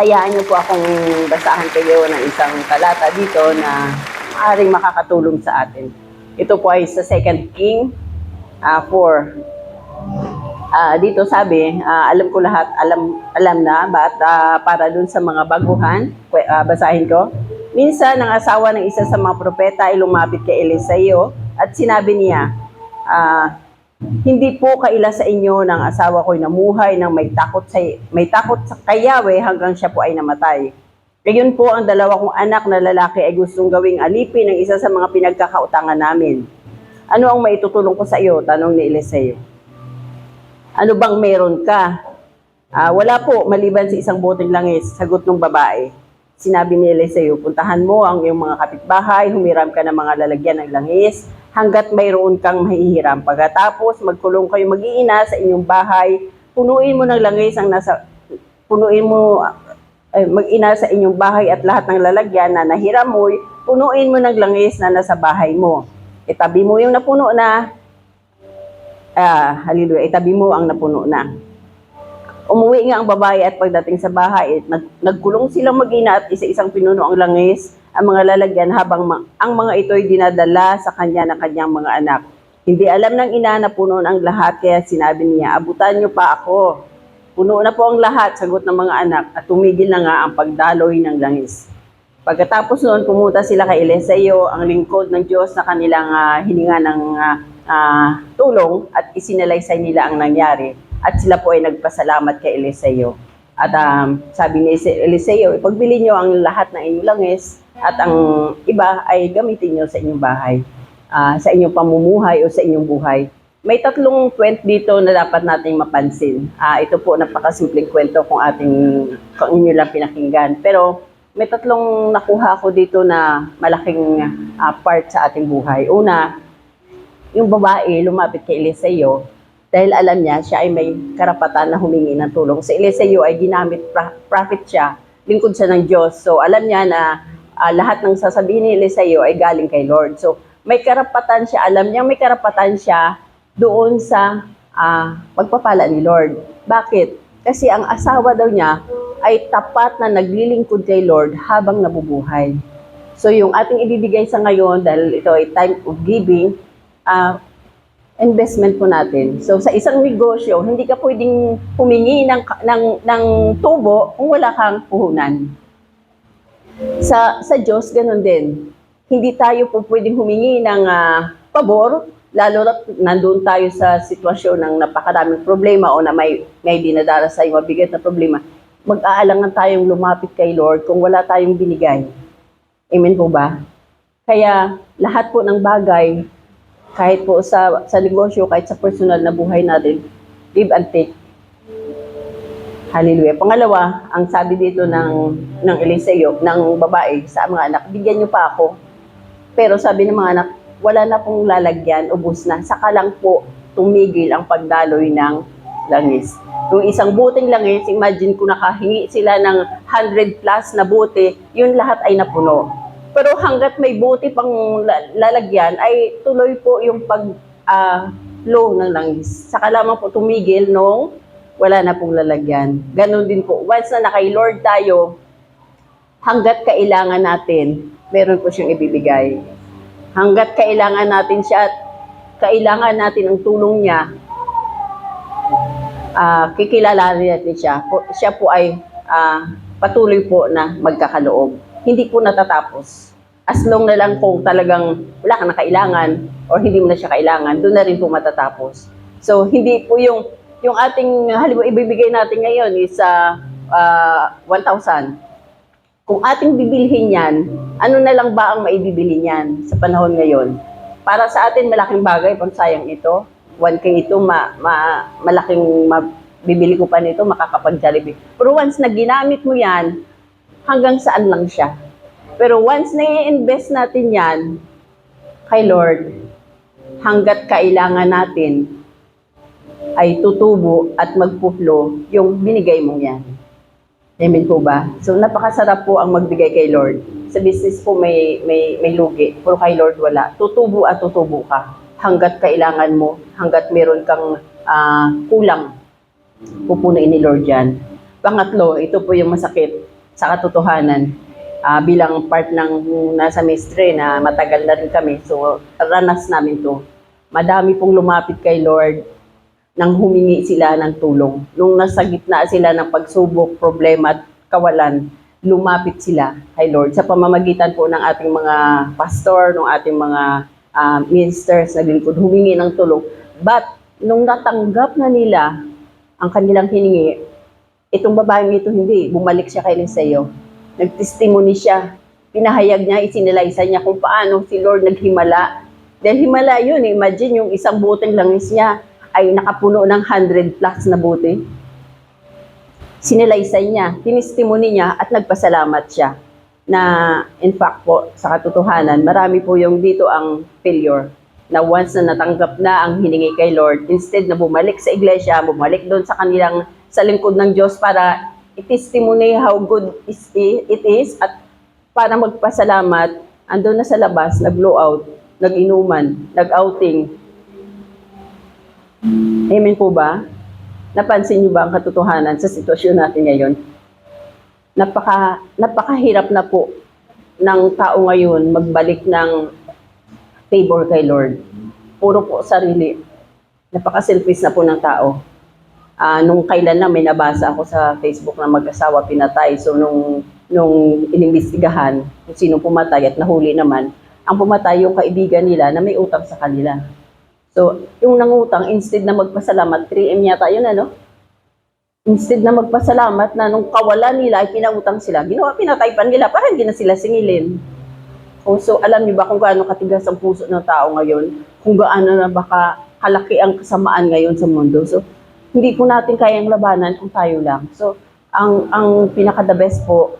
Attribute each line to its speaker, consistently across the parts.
Speaker 1: Hayaan niyo po akong basahan kayo ng isang talata dito na maaaring makakatulong sa atin. Ito po ay sa 2 King 4. Dito sabi, alam ko lahat, alam na, but para dun sa mga baguhan, basahin ko. Minsan, ang asawa ng isa sa mga propeta ay lumapit kay Eliseo at sinabi niya, hindi po kaila sa inyo ng asawa ko'y namuhay ng may takot sa kay Yahweh hanggang siya po ay namatay. Gayon po ang dalawa kong anak na lalaki ay gustong gawing alipin ng isa sa mga pinagkakautangan namin. Ano ang maitutulong ko sa iyo? Tanong ni Eliseo. Ano bang meron ka? Wala po, maliban sa isang boteng langis, sagot ng babae. Sinabi ni Eliseo, puntahan mo ang iyong mga kapitbahay, humiram ka ng mga lalagyan ng langis, hanggat mayroon kang mahihiram. Pagkatapos, magkulong kayo mag-iina sa inyong bahay, punuin mo ng langis ang mag-ina sa inyong bahay at lahat ng lalagyan na nahiram mo, punuin mo ng langis na nasa bahay mo. Itabi mo yung napuno na, hallelujah, itabi mo ang napuno na. Umuwi nga ang babae at pagdating sa bahay, nagkulong silang mag-ina at isa-isang pinuno ang langis, ang mga lalagyan habang ang mga ito'y dinadala sa kanya ng kanyang mga anak. Hindi alam ng ina na puno ang lahat, kaya sinabi niya, abutan niyo pa ako. Puno na po ang lahat, sagot ng mga anak, at tumigil na nga ang pagdaloy ng langis. Pagkatapos noon, pumunta sila kay Eliseo, ang lingkod ng Diyos na kanilang hininga ng tulong at isinalaysay nila ang nangyari. At sila po ay nagpasalamat kay Eliseo. At sabi ni Eliseo, ipagbili niyo ang lahat ng inyong langis at ang iba ay gamitin niyo sa inyong bahay, sa inyong pamumuhay o sa inyong buhay. May 3 point dito na dapat nating mapansin. Ito po napakasimpleng kwento kung inyo lang pinakinggan. Pero may 3 nakuha ko dito na malaking part sa ating buhay. Una, yung babae lumapit kay Eliseo dahil alam niya siya ay may karapatan na humingi ng tulong. Si Eliseo ay ginamit, prophet siya, lingkod siya ng Diyos. So alam niya na lahat ng sasabihin ni Eliseo ay galing kay Lord. So may karapatan siya, alam niya may karapatan siya doon sa pagpapala ni Lord. Bakit? Kasi ang asawa daw niya ay tapat na naglilingkod kay Lord habang nabubuhay. So yung ating ibibigay sa ngayon, dahil ito ay time of giving, investment po natin. So sa isang negosyo, hindi ka pwedeng humingi ng tubo kung wala kang puhunan. Sa Diyos, ganun din. Hindi tayo po pwedeng humingi ng pabor, lalo na nandun tayo sa sitwasyon ng napakaraming problema o na may dinadala sa iyo mabigat na problema. Mag-aalangan tayong lumapit kay Lord kung wala tayong binigay. Amen po ba? Kaya lahat po ng bagay, kahit po sa negosyo, kahit sa personal na buhay natin, give and take. Hallelujah. Pangalawa, ang sabi dito ng Eliseo, ng babae sa mga anak, bigyan niyo pa ako. Pero sabi ng mga anak, wala na pong lalagyan, ubos na. Saka lang po tumigil ang pagdaloy ng langis. Kung isang boteng langis, imagine kung nakahingi sila ng 100 plus na bote, yun lahat ay napuno. Pero hanggat may bote pang lalagyan, ay tuloy po yung pag-flow ng langis. Saka lamang po tumigil nung wala na pong lalagyan. Ganon din po. Once na kay Lord tayo, hanggat kailangan natin, meron po siyang ibibigay. Hanggat kailangan natin siya at kailangan natin ang tulong niya, kikilalanin natin siya. Siya po ay patuloy po na magkakaloob. Hindi po natatapos. As long na lang kung talagang wala ka na kailangan or hindi mo na siya kailangan, doon na rin po matatapos. So, hindi po yung ating, halimbawa, ibibigay natin ngayon is 1,000. Kung ating bibilhin yan, ano na lang ba ang maibibili niyan sa panahon ngayon? Para sa atin, malaking bagay, pang sayang ito. 1K ito, malaking bibili ko pa nito, makakapag-Jollibee. Pero once na ginamit mo yan, hanggang saan lang siya. Pero once na i-invest natin yan kay Lord, hanggat kailangan natin ay tutubo at magpuplo yung binigay mong yan. Amen po ba? So napakasarap po ang magbigay kay Lord. Sa business po may lugi, pero kay Lord wala. Tutubo at tutubo ka hanggat kailangan mo, hanggat meron kang kulang, pupunuin ni Lord yan. Pangatlo, ito po yung masakit sa katotohanan. Bilang part ng nasa ministry na matagal na rin kami, so ranas namin to. Madami pong lumapit kay Lord nang humingi sila ng tulong. Nung nasa gitna sila ng pagsubok, problema at kawalan, lumapit sila kay Lord sa pamamagitan po ng ating mga pastor, ng ating mga ministers na lingkod, humingi ng tulong. But nung natanggap na nila ang kanilang hiningi, itong babaeng ito hindi, bumalik siya kay Eliseo. Nagtestimony siya. Pinahayag niya, isinalaysay niya kung paano si Lord naghimala. Dahil himala yun, imagine yung isang buteng langis niya ay nakapuno ng 100 plus na buti. Sinalaysay niya, tinestimony niya at nagpasalamat siya. Na in fact po, sa katotohanan, marami po yung dito ang failure. Na once na natanggap na ang hiningi kay Lord, instead na bumalik sa iglesia, bumalik doon sa kanilang sa lingkod ng Diyos para i-testimony how good it is at para magpasalamat, andun na sa labas, nag-blow out, nag-inuman, nag-outing. Amen po ba? Napansin niyo ba ang katotohanan sa sitwasyon natin ngayon? Napakahirap na po ng tao ngayon magbalik ng favor kay Lord. Puro po sarili. Napaka-selfish na po ng tao. Nung kailan lang may nabasa ako sa Facebook na mag-asawa pinatay. So nung inimbestigahan kung sino pumatay at nahuli naman, ang pumatay yung kaibigan nila na may utang sa kanila. So yung nangutang, instead na magpasalamat, 3M yata yun instead na magpasalamat na nung kawalan nila ay pinautang sila, pinatay pa nila para hindi na sila singilin. So alam niyo ba kung gaano katigas ang puso ng tao ngayon? Kung gaano na baka kalaki ang kasamaan ngayon sa mundo. So hindi po natin kayang labanan kung tayo lang. So, ang pinaka-the best po,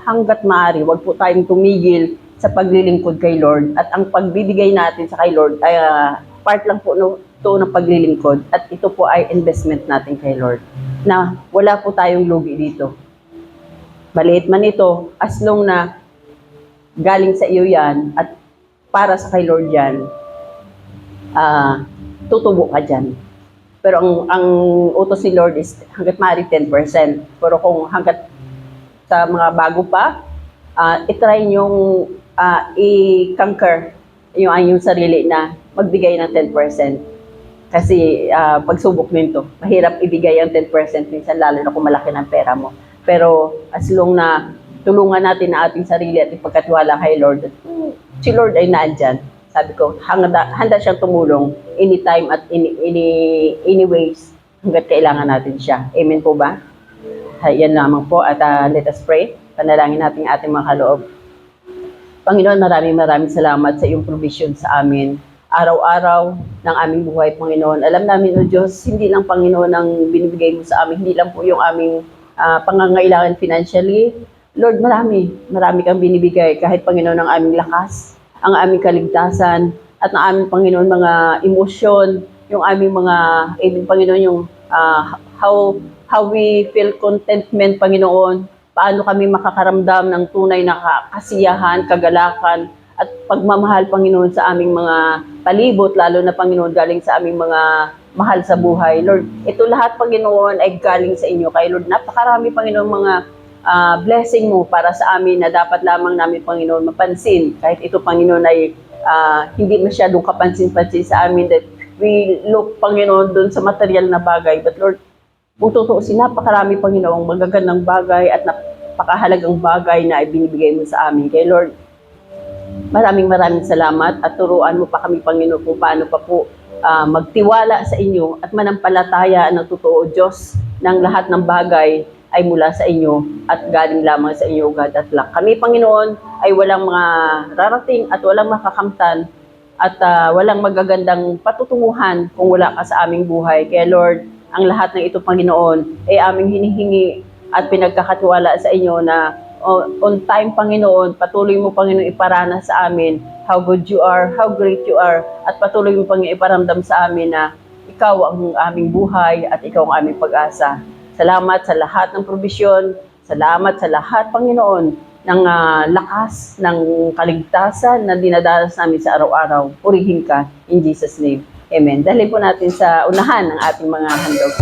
Speaker 1: hanggat maaari, wag po tayong tumigil sa paglilingkod kay Lord. At ang pagbibigay natin sa kay Lord ay part lang po to ng paglilingkod. At ito po ay investment natin kay Lord. Na wala po tayong lugi dito. Maliit man ito, as long na galing sa iyo yan at para sa kay Lord yan, tutubo ka dyan. Pero ang utos ni Lord is hanggat maaari 10%. Pero kung hanggat sa mga bago pa, itry nyong i-conquer yung sarili na magbigay ng 10%. Kasi pagsubok nito, mahirap ibigay ang 10% minsan lalo na kung malaki ng pera mo. Pero as long na tulungan natin ang ating sarili at ipagkatiwala kay Lord, si Lord ay naandyan. Sabi ko, handa siyang tumulong anytime at any ways hanggat kailangan natin siya. Amen po ba? Yan lamang po at let us pray. Panalangin natin ating mga kaloob. Panginoon, maraming salamat sa iyong provision sa amin. Araw-araw ng aming buhay, Panginoon. Alam namin, O Diyos, hindi lang, Panginoon, ang binibigay mo sa amin. Hindi lang po yung aming pangangailangan financially. Lord, marami kang binibigay. Kahit, Panginoon, ang aming lakas, ang aming kaligtasan, at ang aming, Panginoon, mga emosyon, yung aming mga, Panginoon, yung how we feel contentment, Panginoon, paano kami makakaramdam ng tunay na kasiyahan, kagalakan, at pagmamahal, Panginoon, sa aming mga palibot, lalo na, Panginoon, galing sa aming mga mahal sa buhay. Lord, ito lahat, Panginoon, ay galing sa inyo. Kaya, Lord, napakarami, Panginoon, mga blessing mo para sa amin na dapat lamang namin, Panginoon, mapansin. Kahit ito, Panginoon, ay hindi masyadong kapansin-pansin sa amin that we look, Panginoon, doon sa material na bagay. But Lord, kung tutuusin, napakarami, Panginoon, magagandang bagay at napakahalagang bagay na ibinibigay mo sa amin. Kaya Lord, maraming salamat at turuan mo pa kami, Panginoon, kung paano pa po magtiwala sa inyo at manampalataya ng totoo, Diyos, ng lahat ng bagay ay mula sa inyo at galing lamang sa inyo, God at luck. Kami, Panginoon, ay walang mga rarating at walang makakamtan at walang magagandang patutunguhan kung wala ka sa aming buhay. Kaya Lord, ang lahat ng ito, Panginoon, ay aming hinihingi at pinagkakatiwala sa inyo na on time, Panginoon, patuloy mo, Panginoon, iparana sa amin how good you are, how great you are, at patuloy mo, Panginoon, iparamdam sa amin na ikaw ang aming buhay at ikaw ang aming pag-asa. Salamat sa lahat ng probisyon, salamat sa lahat, Panginoon, ng lakas, ng kaligtasan na dinadanas namin sa araw-araw. Purihin ka, in Jesus' name. Amen. Dahil po natin sa unahan ng ating mga handog.